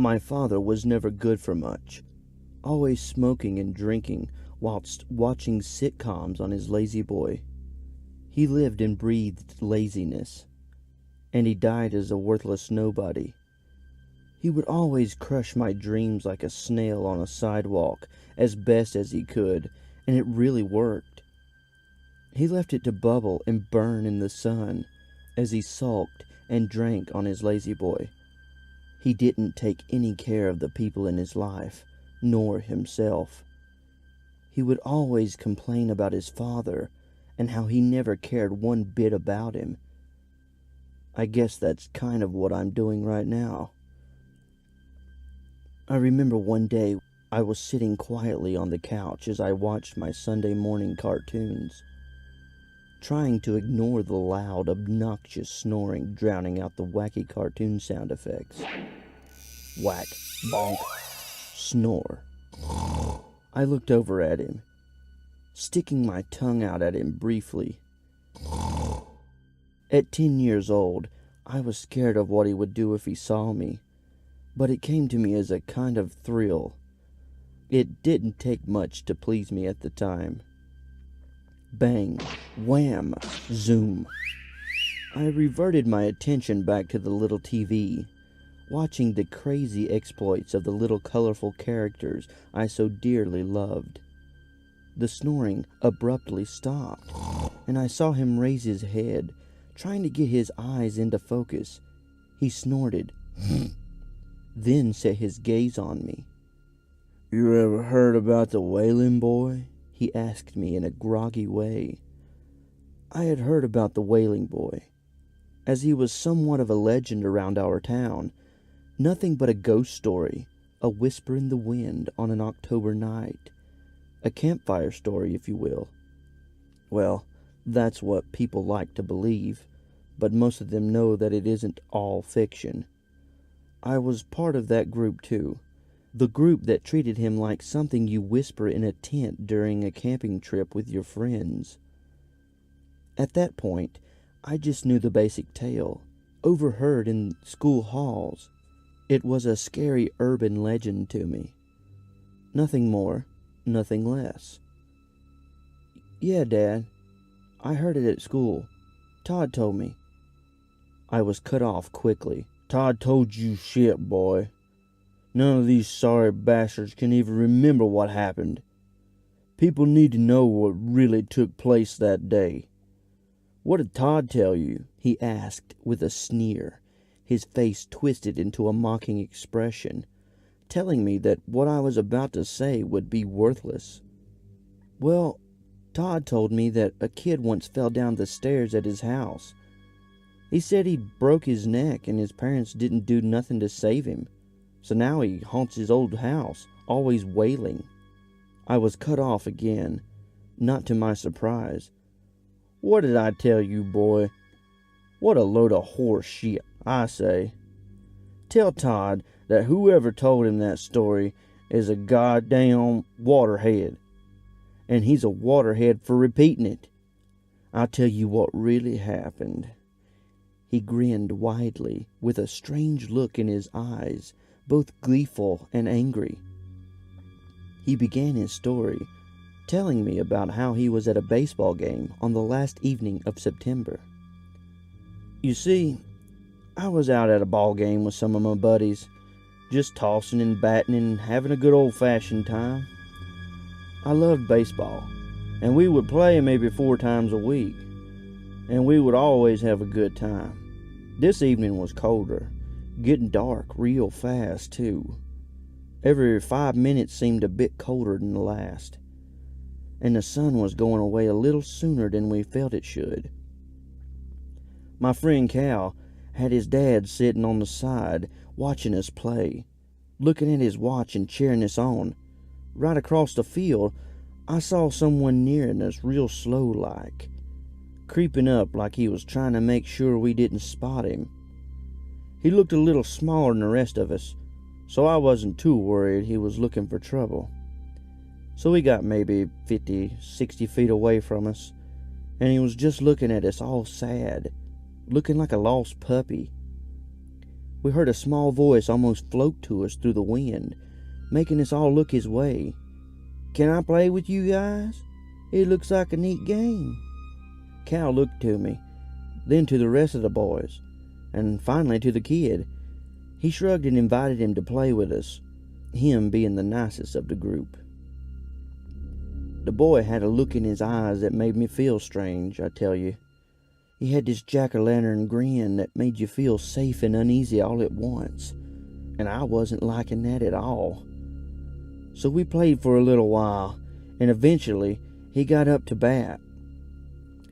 My father was never good for much, always smoking and drinking whilst watching sitcoms on his lazy boy. He lived and breathed laziness, and he died as a worthless nobody. He would always crush my dreams like a snail on a sidewalk as best as he could, and it really worked. He left it to bubble and burn in the sun as he sulked and drank on his lazy boy. He didn't take any care of the people in his life, nor himself. He would always complain about his father and how he never cared one bit about him. I guess that's kind of what I'm doing right now. I remember one day I was sitting quietly on the couch as I watched my Sunday morning cartoons, trying to ignore the loud, obnoxious snoring drowning out the wacky cartoon sound effects. Whack, bonk, snore. I looked over at him, sticking my tongue out at him briefly. At 10 years old, I was scared of what he would do if he saw me, but it came to me as a kind of thrill. It didn't take much to please me at the time. Bang, wham, zoom. I reverted my attention back to the little TV, watching the crazy exploits of the little colorful characters I so dearly loved. The snoring abruptly stopped, and I saw him raise his head, trying to get his eyes into focus. He snorted, then set his gaze on me. "You ever heard about the Wailing Boy?" he asked me in a groggy way. I had heard about the Wailing Boy, as he was somewhat of a legend around our town, nothing but a ghost story, a whisper in the wind on an October night, a campfire story, if you will. Well, that's what people like to believe, but most of them know that it isn't all fiction. I was part of that group too, the group that treated him like something you whisper in a tent during a camping trip with your friends. At that point, I just knew the basic tale, overheard in school halls. It was a scary urban legend to me. Nothing more, nothing less. "Yeah, Dad, I heard it at school. Todd told me." I was cut off quickly. "Todd told you shit, boy. None of these sorry bastards can even remember what happened. People need to know what really took place that day." "What did Todd tell you?" he asked with a sneer, his face twisted into a mocking expression, telling me that what I was about to say would be worthless. "Well, Todd told me that a kid once fell down the stairs at his house. He said he broke his neck and his parents didn't do nothing to save him. So now he haunts his old house, always wailing." I was cut off again, not to my surprise. "What did I tell you, boy? What a load of horse shit, I say. Tell Todd that whoever told him that story is a goddamn waterhead. And he's a waterhead for repeating it. I'll tell you what really happened." He grinned widely, with a strange look in his eyes, both gleeful and angry. He began his story, telling me about how he was at a baseball game on the last evening of September. "You see, I was out at a ball game with some of my buddies, just tossing and batting and having a good old-fashioned time. I loved baseball, and we would play maybe 4 times a week, and we would always have a good time. This evening was colder, getting dark real fast, too. Every 5 minutes seemed a bit colder than the last, and the sun was going away a little sooner than we felt it should. My friend Cal had his dad sitting on the side, watching us play, looking at his watch and cheering us on. Right across the field, I saw someone nearing us real slow-like, creeping up like he was trying to make sure we didn't spot him. He looked a little smaller than the rest of us, so I wasn't too worried he was looking for trouble. So he got maybe 50, 60 feet away from us, and he was just looking at us all sad, looking like a lost puppy. We heard a small voice almost float to us through the wind, making us all look his way. "Can I play with you guys? It looks like a neat game." Cal looked to me, then to the rest of the boys, and finally to the kid. He shrugged and invited him to play with us, him being the nicest of the group. The boy had a look in his eyes that made me feel strange, I tell you. He had this jack-o'-lantern grin that made you feel safe and uneasy all at once, and I wasn't liking that at all. So we played for a little while, and eventually he got up to bat.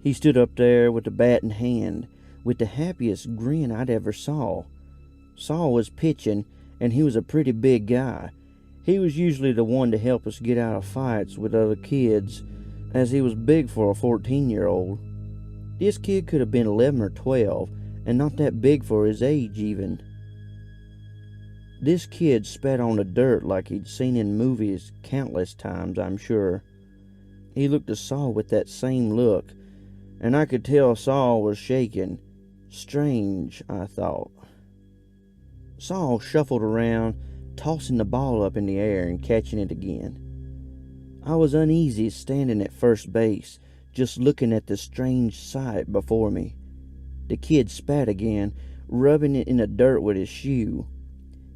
He stood up there with the bat in hand, with the happiest grin I'd ever saw. Saul was pitching, and he was a pretty big guy. He was usually the one to help us get out of fights with other kids, as he was big for a 14-year-old. This kid could have been 11 or 12, and not that big for his age even. This kid spat on the dirt like he'd seen in movies countless times, I'm sure. He looked at Saul with that same look, and I could tell Saul was shaking. Strange, I thought. Saul shuffled around, tossing the ball up in the air and catching it again. I was uneasy standing at first base, just looking at the strange sight before me. The kid spat again, rubbing it in the dirt with his shoe.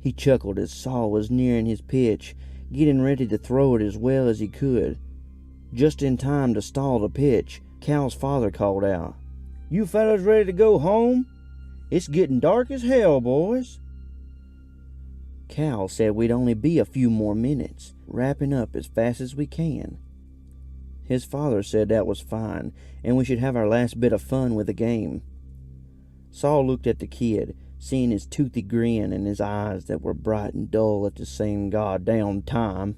He chuckled as Saul was nearing his pitch, getting ready to throw it as well as he could. Just in time to stall the pitch, Cal's father called out, "You fellas ready to go home? It's getting dark as hell, boys." Cal said we'd only be a few more minutes, wrapping up as fast as we can. His father said that was fine, and we should have our last bit of fun with the game. Saul looked at the kid, seeing his toothy grin and his eyes that were bright and dull at the same goddamn time.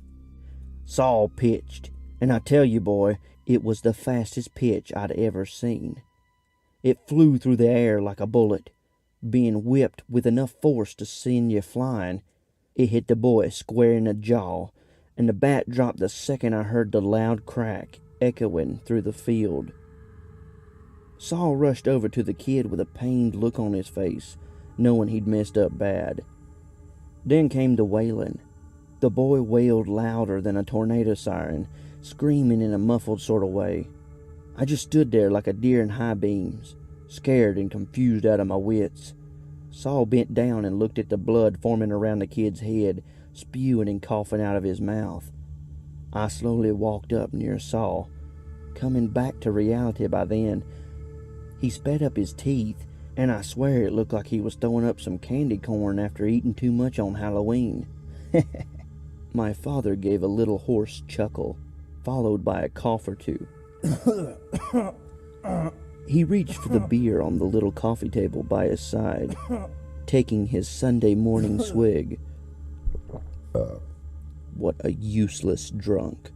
Saul pitched, and I tell you, boy, it was the fastest pitch I'd ever seen. It flew through the air like a bullet, being whipped with enough force to send you flying. It hit the boy square in the jaw, and the bat dropped the second I heard the loud crack echoing through the field. Saul rushed over to the kid with a pained look on his face, knowing he'd messed up bad. Then came the wailing. The boy wailed louder than a tornado siren, screaming in a muffled sort of way. I just stood there like a deer in high beams, scared and confused out of my wits. Saul bent down and looked at the blood forming around the kid's head, spewing and coughing out of his mouth. I slowly walked up near Saul, coming back to reality by then. He spat up his teeth, and I swear it looked like he was throwing up some candy corn after eating too much on Halloween. My father gave a little hoarse chuckle, followed by a cough or two. He reached for the beer on the little coffee table by his side, taking his Sunday morning swig. What a useless drunk.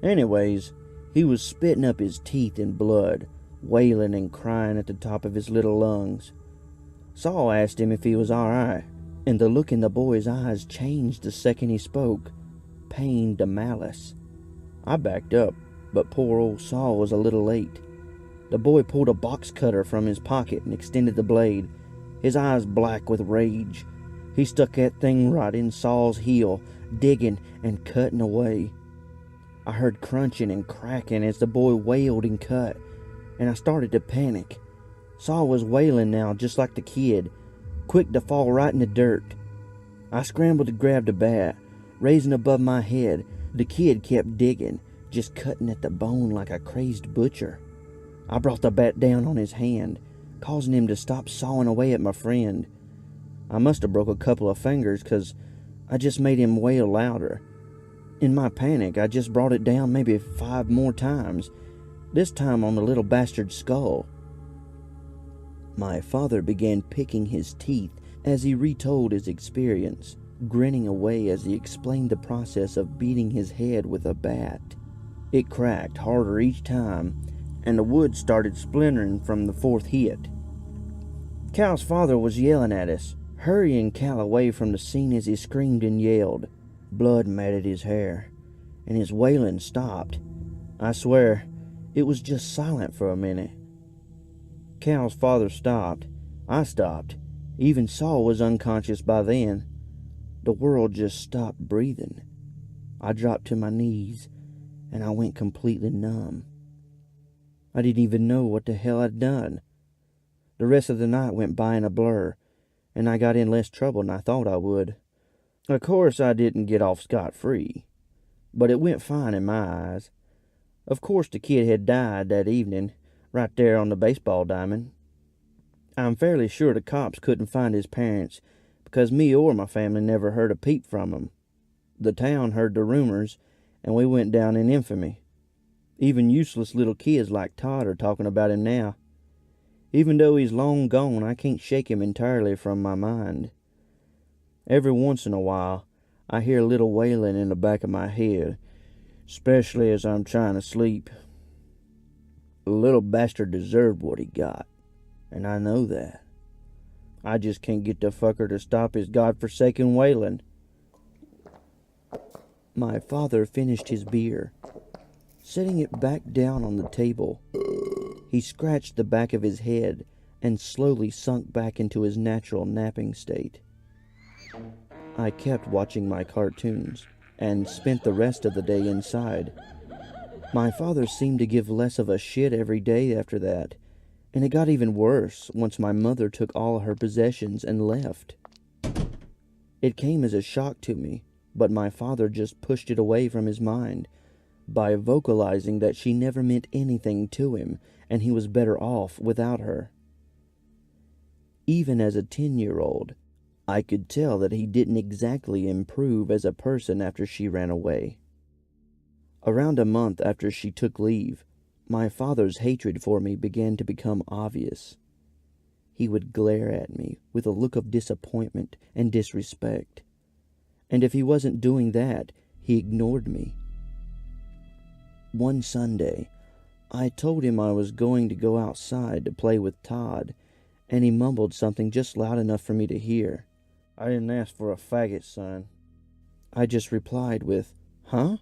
Anyways, he was spitting up his teeth in blood, wailing and crying at the top of his little lungs. Saul asked him if he was all right, and the look in the boy's eyes changed the second he spoke, pain to malice. I backed up, but poor old Saul was a little late. The boy pulled a box cutter from his pocket and extended the blade, his eyes black with rage. He stuck that thing right in Saul's heel, digging and cutting away. I heard crunching and cracking as the boy wailed and cut, and I started to panic. Saul was wailing now just like the kid, quick to fall right in the dirt. I scrambled to grab the bat, raising above my head. The kid kept digging, just cutting at the bone like a crazed butcher. I brought the bat down on his hand, causing him to stop sawing away at my friend. I must have broke a couple of fingers, 'cause I just made him wail louder. In my panic, I just brought it down maybe 5 more times, this time on the little bastard's skull. My father began picking his teeth as he retold his experience, grinning away as he explained the process of beating his head with a bat. It cracked harder each time, and the wood started splintering from the 4th hit. Cal's father was yelling at us, hurrying Cal away from the scene as he screamed and yelled. Blood matted his hair, and his wailing stopped. I swear, it was just silent for a minute. Cal's father stopped, I stopped. Even Saul was unconscious by then. The world just stopped breathing. I dropped to my knees, and I went completely numb. I didn't even know what the hell I'd done. The rest of the night went by in a blur, and I got in less trouble than I thought I would. Of course, I didn't get off scot-free, but it went fine in my eyes. Of course, the kid had died that evening, right there on the baseball diamond. I'm fairly sure the cops couldn't find his parents, because me or my family never heard a peep from them. The town heard the rumors, and we went down in infamy. Even useless little kids like Todd are talking about him now. Even though he's long gone, I can't shake him entirely from my mind. Every once in a while, I hear a little wailing in the back of my head, especially as I'm trying to sleep. The little bastard deserved what he got, and I know that. I just can't get the fucker to stop his godforsaken wailing. My father finished his beer. Setting it back down on the table, he scratched the back of his head and slowly sunk back into his natural napping state. I kept watching my cartoons and spent the rest of the day inside. My father seemed to give less of a shit every day after that, and it got even worse once my mother took all her possessions and left. It came as a shock to me, but my father just pushed it away from his mind by vocalizing that she never meant anything to him and he was better off without her. Even as a 10-year-old, I could tell that he didn't exactly improve as a person after she ran away. Around a month after she took leave, my father's hatred for me began to become obvious. He would glare at me with a look of disappointment and disrespect, and if he wasn't doing that, he ignored me. One Sunday, I told him I was going to go outside to play with Todd, and he mumbled something just loud enough for me to hear. I didn't ask for a faggot, son. I just replied with, "Huh?"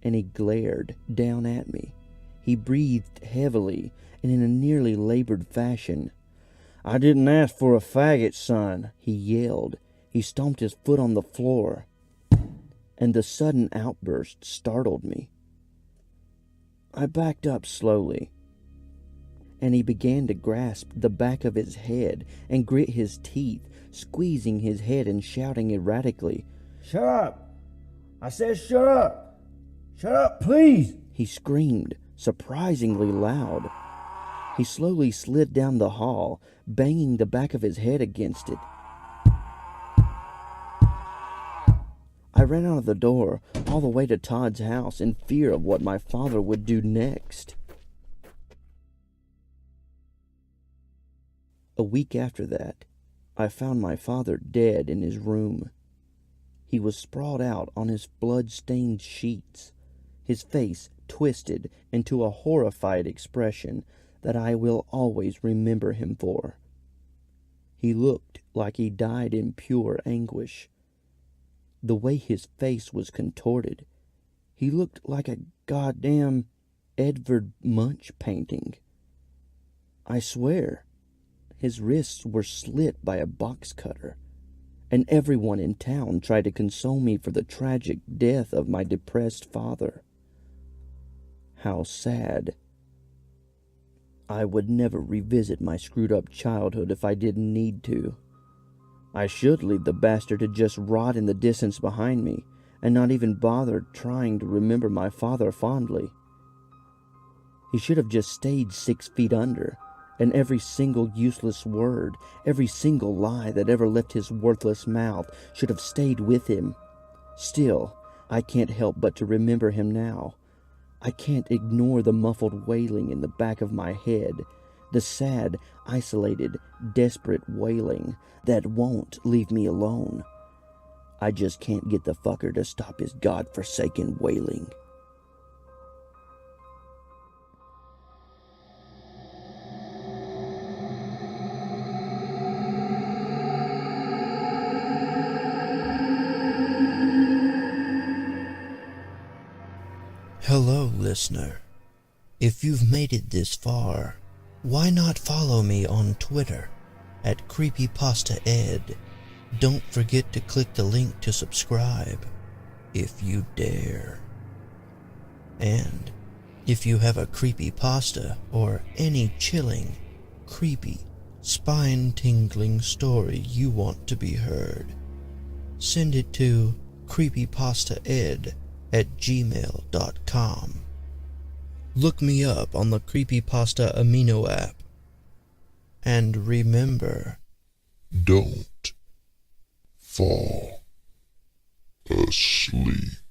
And he glared down at me. He breathed heavily and in a nearly labored fashion. "I didn't ask for a faggot, son," he yelled. He stomped his foot on the floor, and the sudden outburst startled me. I backed up slowly, and he began to grasp the back of his head and grit his teeth, squeezing his head and shouting erratically, "Shut up! I said shut up! Shut up, please!" He screamed, surprisingly loud. He slowly slid down the hall, banging the back of his head against it. I ran out of the door, all the way to Todd's house, in fear of what my father would do next. A week after that, I found my father dead in his room. He was sprawled out on his blood-stained sheets, his face twisted into a horrified expression that I will always remember him for. He looked like he died in pure anguish. The way his face was contorted, he looked like a goddamn Edvard Munch painting. I swear, his wrists were slit by a box cutter, and everyone in town tried to console me for the tragic death of my depressed father. How sad. I would never revisit my screwed-up childhood if I didn't need to. I should leave the bastard to just rot in the distance behind me, and not even bother trying to remember my father fondly. He should have just stayed 6 feet under, and every single useless word, every single lie that ever left his worthless mouth should have stayed with him. Still, I can't help but to remember him now. I can't ignore the muffled wailing in the back of my head, the sad, isolated, desperate wailing that won't leave me alone. I just can't get the fucker to stop his godforsaken wailing. Hello, listener. If you've made it this far, why not follow me on Twitter at CreepyPastaED. Don't forget to click the link to subscribe, if you dare. And if you have a creepypasta or any chilling, creepy, spine-tingling story you want to be heard, send it to creepypastaed@gmail.com. Look me up on the CreepyPasta Amino app. And remember, don't fall asleep.